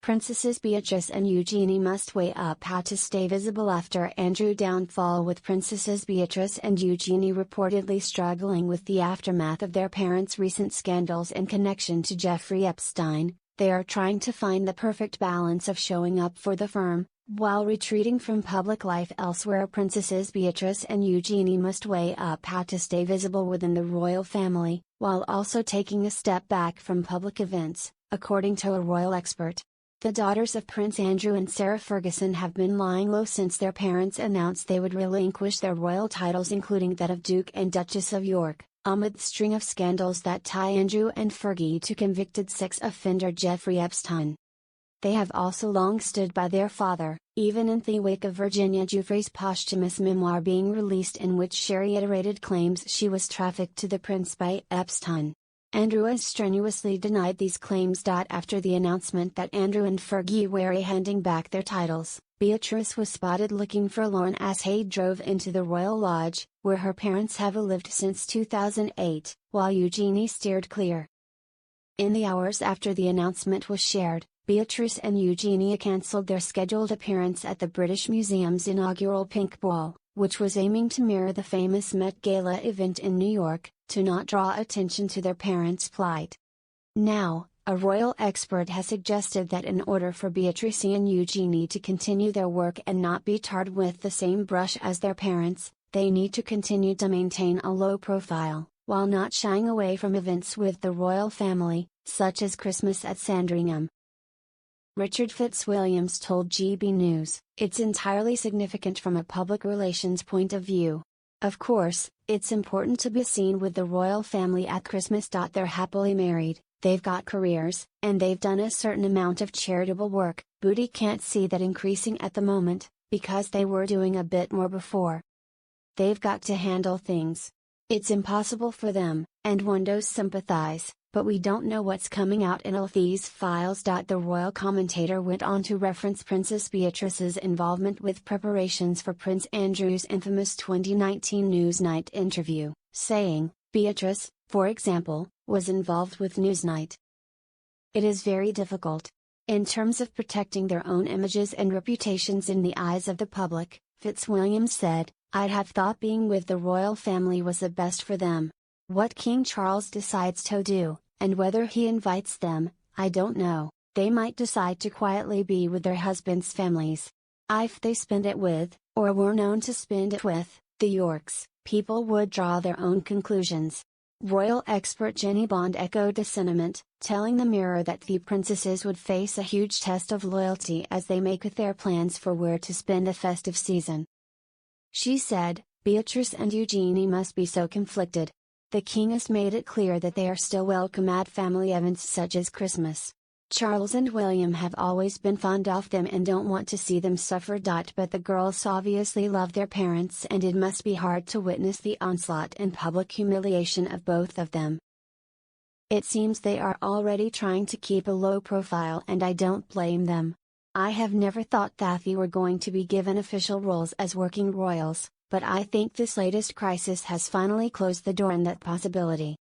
Princesses Beatrice and Eugenie must weigh up how to stay visible after Andrew downfall, with Princesses Beatrice and Eugenie reportedly struggling with the aftermath of their parents' recent scandals in connection to Jeffrey Epstein. They are trying to find the perfect balance of showing up for the firm, while retreating from public life elsewhere. Princesses Beatrice and Eugenie must weigh up how to stay visible within the royal family, while also taking a step back from public events, according to a royal expert. The daughters of Prince Andrew and Sarah Ferguson have been lying low since their parents announced they would relinquish their royal titles, including that of Duke and Duchess of York, amid the string of scandals that tie Andrew and Fergie to convicted sex offender Jeffrey Epstein. They have also long stood by their father, even in the wake of Virginia Giuffre's posthumous memoir being released, in which she reiterated claims she was trafficked to the prince by Epstein. Andrew has strenuously denied these claims. After the announcement that Andrew and Fergie were handing back their titles, Beatrice was spotted looking forlorn as he drove into the Royal Lodge, where her parents have lived since 2008, while Eugenie steered clear. In the hours after the announcement was shared, Beatrice and Eugenie cancelled their scheduled appearance at the British Museum's inaugural Pink Ball, which was aiming to mirror the famous Met Gala event in New York, to not draw attention to their parents' plight. Now, a royal expert has suggested that in order for Beatrice and Eugenie to continue their work and not be tarred with the same brush as their parents, they need to continue to maintain a low profile, while not shying away from events with the royal family, such as Christmas at Sandringham. Richard Fitzwilliams told GB News, "It's entirely significant from a public relations point of view. Of course, it's important to be seen with the royal family at Christmas. They're happily married, they've got careers, and they've done a certain amount of charitable work. Booty can't see that increasing at the moment, because they were doing a bit more before. They've got to handle things. It's impossible for them, and one does sympathize, but we don't know what's coming out in all these files." The royal commentator went on to reference Princess Beatrice's involvement with preparations for Prince Andrew's infamous 2019 Newsnight interview, saying, "Beatrice, for example, was involved with Newsnight. It is very difficult. In terms of protecting their own images and reputations in the eyes of the public," Fitzwilliams said, "I'd have thought being with the royal family was the best for them. What King Charles decides to do, and whether he invites them, I don't know. They might decide to quietly be with their husbands' families. If they spend it with, or were known to spend it with, the Yorks, people would draw their own conclusions." Royal expert Jenny Bond echoed the sentiment, telling the Mirror that the princesses would face a huge test of loyalty as they make their plans for where to spend the festive season. She said, "Beatrice and Eugenie must be so conflicted. The king has made it clear that they are still welcome at family events such as Christmas. Charles and William have always been fond of them and don't want to see them suffer. But the girls obviously love their parents, and it must be hard to witness the onslaught and public humiliation of both of them. It seems they are already trying to keep a low profile, and I don't blame them. I have never thought that they were going to be given official roles as working royals, but I think this latest crisis has finally closed the door on that possibility."